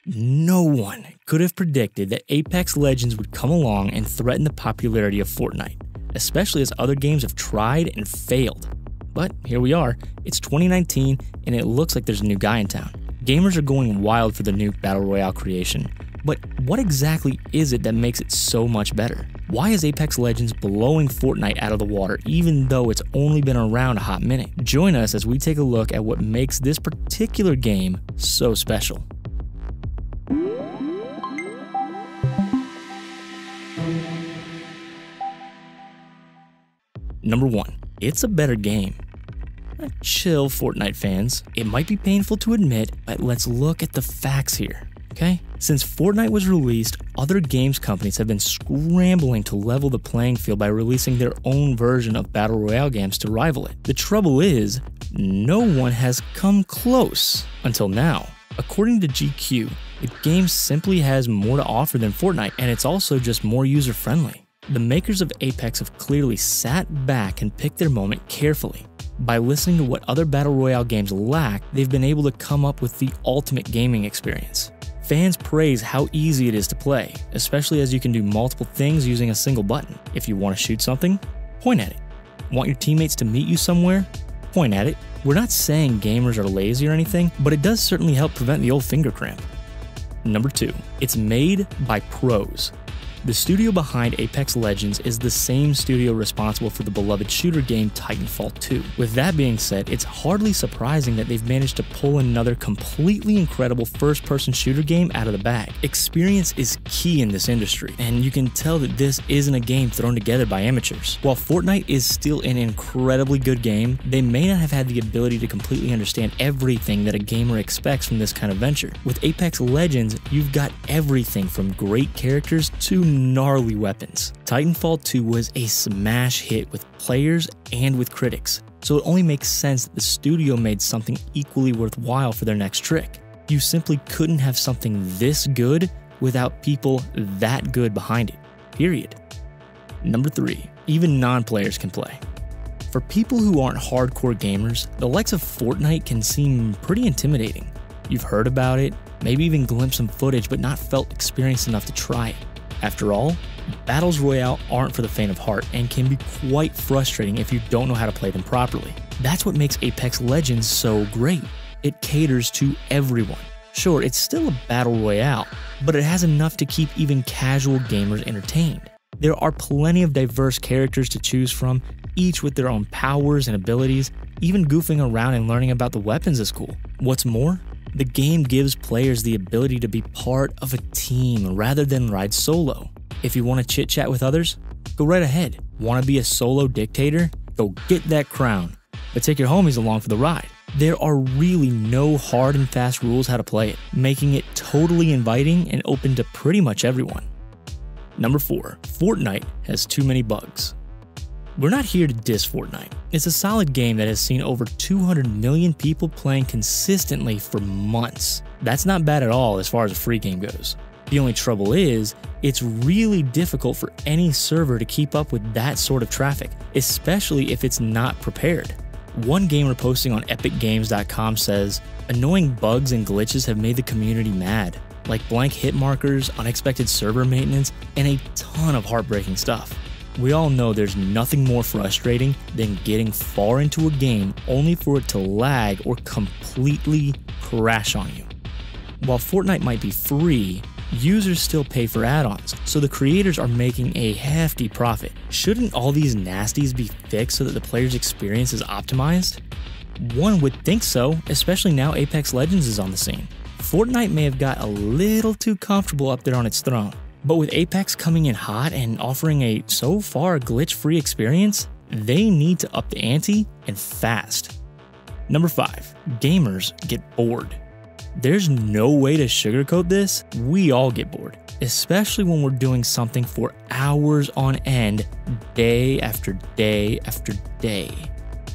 No one could have predicted that Apex Legends would come along and threaten the popularity of Fortnite, especially as other games have tried and failed. But here we are, it's 2019 and it looks like there's a new guy in town. Gamers are going wild for the new Battle Royale creation, but what exactly is it that makes it so much better? Why is Apex Legends blowing Fortnite out of the water even though it's only been around a hot minute? Join us as we take a look at what makes this particular game so special. Number 1. It's a better game. Chill, Fortnite fans. It might be painful to admit, but let's look at the facts here, okay? Since Fortnite was released, other games companies have been scrambling to level the playing field by releasing their own version of Battle Royale games to rival it. The trouble is, no one has come close until now. According to GQ, the game simply has more to offer than Fortnite, and it's also just more user-friendly. The makers of Apex have clearly sat back and picked their moment carefully. By listening to what other Battle Royale games lack, they've been able to come up with the ultimate gaming experience. Fans praise how easy it is to play, especially as you can do multiple things using a single button. If you want to shoot something, point at it. Want your teammates to meet you somewhere? Point at it. We're not saying gamers are lazy or anything, but it does certainly help prevent the old finger cramp. Number 2. It's made by pros. The studio behind Apex Legends is the same studio responsible for the beloved shooter game Titanfall 2. With that being said, it's hardly surprising that they've managed to pull another completely incredible first-person shooter game out of the bag. Experience is key in this industry, and you can tell that this isn't a game thrown together by amateurs. While Fortnite is still an incredibly good game, they may not have had the ability to completely understand everything that a gamer expects from this kind of venture. With Apex Legends, you've got everything from great characters to gnarly weapons. Titanfall 2 was a smash hit with players and with critics, so it only makes sense that the studio made something equally worthwhile for their next trick. You simply couldn't have something this good without people that good behind it, period. Number 3. Even non-players can play. For people who aren't hardcore gamers, the likes of Fortnite can seem pretty intimidating. You've heard about it, maybe even glimpsed some footage, but not felt experienced enough to try it. After all, Battles Royale aren't for the faint of heart and can be quite frustrating if you don't know how to play them properly. That's what makes Apex Legends so great. It caters to everyone. Sure, it's still a Battle Royale, but it has enough to keep even casual gamers entertained. There are plenty of diverse characters to choose from, each with their own powers and abilities. Even goofing around and learning about the weapons is cool. What's more, the game gives players the ability to be part of a team rather than ride solo. If you want to chit-chat with others, go right ahead. Want to be a solo dictator? Go get that crown. But take your homies along for the ride. There are really no hard and fast rules how to play it, making it totally inviting and open to pretty much everyone. Number 4. Fortnite has too many bugs. We're not here to diss Fortnite. It's a solid game that has seen over 200 million people playing consistently for months. That's not bad at all as far as a free game goes. The only trouble is, it's really difficult for any server to keep up with that sort of traffic, especially if it's not prepared. One gamer posting on epicgames.com says, "Annoying bugs and glitches have made the community mad, like blank hit markers, unexpected server maintenance, and a ton of heartbreaking stuff." We all know there's nothing more frustrating than getting far into a game only for it to lag or completely crash on you. While Fortnite might be free, users still pay for add-ons, so the creators are making a hefty profit. Shouldn't all these nasties be fixed so that the player's experience is optimized? One would think so, especially now Apex Legends is on the scene. Fortnite may have got a little too comfortable up there on its throne. But with Apex coming in hot and offering a so far glitch-free experience, they need to up the ante and fast. Number 5. Gamers get bored. There's no way to sugarcoat this. We all get bored, especially when we're doing something for hours on end, day after day after day.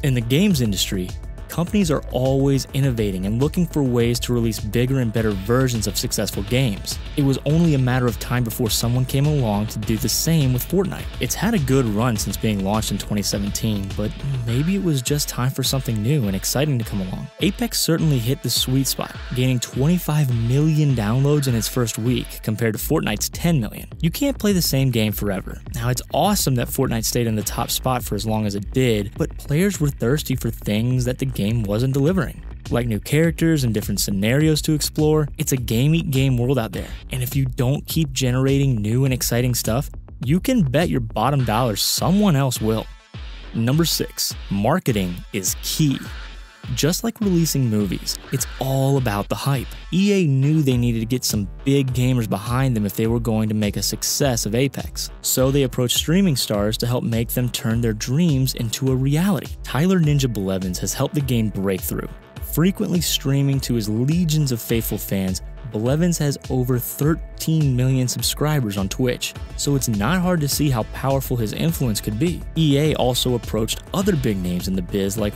In the games industry, Companies are always innovating and looking for ways to release bigger and better versions of successful games. It was only a matter of time before someone came along to do the same with Fortnite. It's had a good run since being launched in 2017, but maybe it was just time for something new and exciting to come along. Apex certainly hit the sweet spot, gaining 25 million downloads in its first week compared to Fortnite's 10 million. You can't play the same game forever. Now, it's awesome that Fortnite stayed in the top spot for as long as it did, but players were thirsty for things that the game wasn't delivering. Like new characters and different scenarios to explore. It's a game-eat-game world out there, and if you don't keep generating new and exciting stuff, you can bet your bottom dollar someone else will. Number 6. Marketing is key. Just like releasing movies, it's all about the hype. EA knew they needed to get some big gamers behind them if they were going to make a success of Apex. So they approached streaming stars to help make them turn their dreams into a reality. Tyler Ninja Blevins has helped the game break through. Frequently streaming to his legions of faithful fans, Blevins has over 13 million subscribers on Twitch, so it's not hard to see how powerful his influence could be. EA also approached other big names in the biz like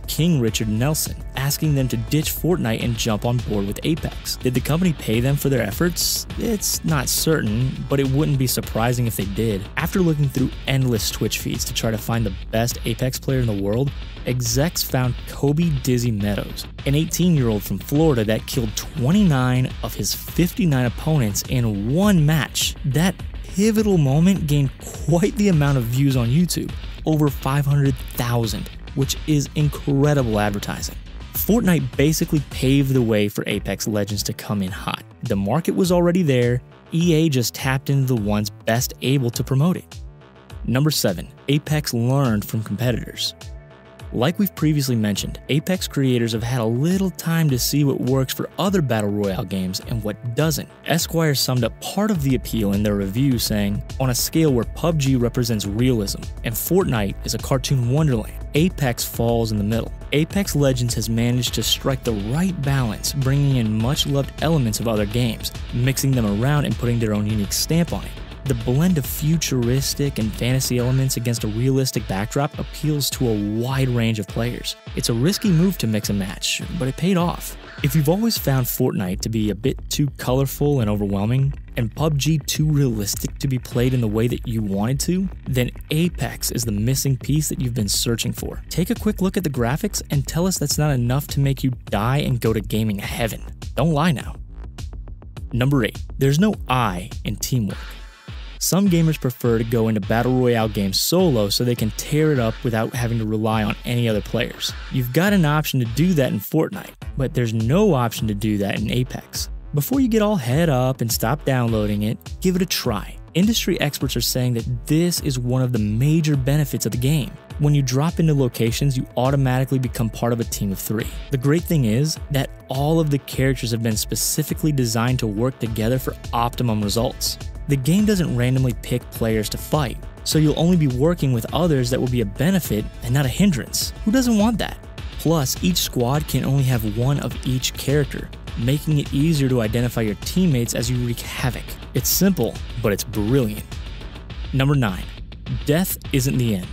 King Richard Nelson, asking them to ditch Fortnite and jump on board with Apex. Did the company pay them for their efforts? It's not certain, but it wouldn't be surprising if they did. After looking through endless Twitch feeds to try to find the best Apex player in the world, execs found Kobe Dizzy Meadows, an 18-year-old from Florida that killed 29 of his 59 opponents in one match. That pivotal moment gained quite the amount of views on YouTube, over 500,000, which is incredible advertising. Fortnite basically paved the way for Apex Legends to come in hot. The market was already there, EA just tapped into the ones best able to promote it. Number 7. Apex learned from competitors. Like we've previously mentioned, Apex creators have had a little time to see what works for other Battle Royale games and what doesn't. Esquire summed up part of the appeal in their review saying, "On a scale where PUBG represents realism and Fortnite is a cartoon wonderland, Apex falls in the middle. Apex Legends has managed to strike the right balance, bringing in much-loved elements of other games, mixing them around and putting their own unique stamp on it. The blend of futuristic and fantasy elements against a realistic backdrop appeals to a wide range of players. It's a risky move to mix and match, but it paid off." If you've always found Fortnite to be a bit too colorful and overwhelming, and PUBG too realistic to be played in the way that you wanted to, then Apex is the missing piece that you've been searching for. Take a quick look at the graphics and tell us that's not enough to make you die and go to gaming heaven. Don't lie now. Number 8. There's no I in teamwork. Some gamers prefer to go into Battle Royale games solo so they can tear it up without having to rely on any other players. You've got an option to do that in Fortnite, but there's no option to do that in Apex. Before you get all head up and stop downloading it, give it a try. Industry experts are saying that this is one of the major benefits of the game. When you drop into locations, you automatically become part of a team of 3. The great thing is that all of the characters have been specifically designed to work together for optimum results. The game doesn't randomly pick players to fight, so you'll only be working with others that will be a benefit and not a hindrance. Who doesn't want that? Plus, each squad can only have one of each character, making it easier to identify your teammates as you wreak havoc. It's simple, but it's brilliant. Number 9. Death isn't the end.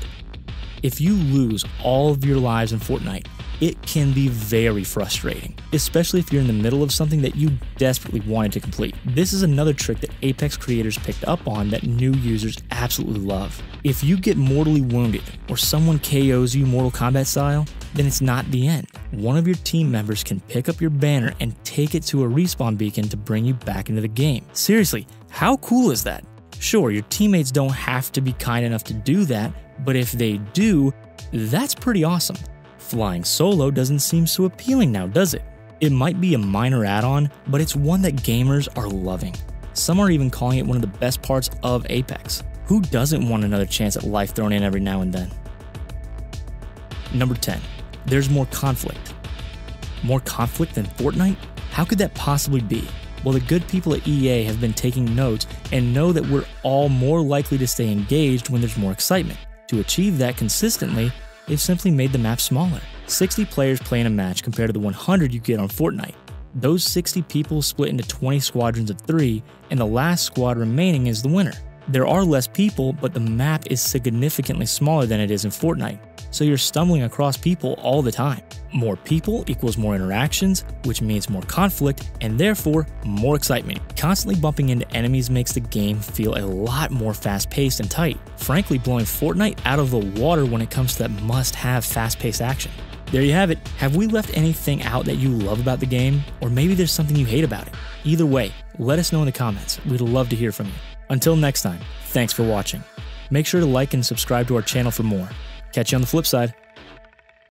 If you lose all of your lives in Fortnite, it can be very frustrating, especially if you're in the middle of something that you desperately wanted to complete. This is another trick that Apex creators picked up on that new users absolutely love. If you get mortally wounded or someone KOs you Mortal Kombat style, then it's not the end. One of your team members can pick up your banner and take it to a respawn beacon to bring you back into the game. Seriously, how cool is that? Sure, your teammates don't have to be kind enough to do that, but if they do, that's pretty awesome. Flying solo doesn't seem so appealing now, does it? It might be a minor add-on, but it's one that gamers are loving. Some are even calling it one of the best parts of Apex. Who doesn't want another chance at life thrown in every now and then? Number 10. There's more conflict. More conflict than Fortnite? How could that possibly be? Well, the good people at EA have been taking notes and know that we're all more likely to stay engaged when there's more excitement. To achieve that consistently, they've simply made the map smaller. 60 players play in a match compared to the 100 you get on Fortnite. Those 60 people split into 20 squadrons of 3, and the last squad remaining is the winner. There are less people, but the map is significantly smaller than it is in Fortnite, so you're stumbling across people all the time. More people equals more interactions, which means more conflict, and therefore more excitement. Constantly bumping into enemies makes the game feel a lot more fast-paced and tight, frankly blowing Fortnite out of the water when it comes to that must-have fast-paced action. There you have it. Have we left anything out that you love about the game? Or maybe there's something you hate about it? Either way, let us know in the comments. We'd love to hear from you. Until next time, thanks for watching. Make sure to like and subscribe to our channel for more. Catch you on the flip side.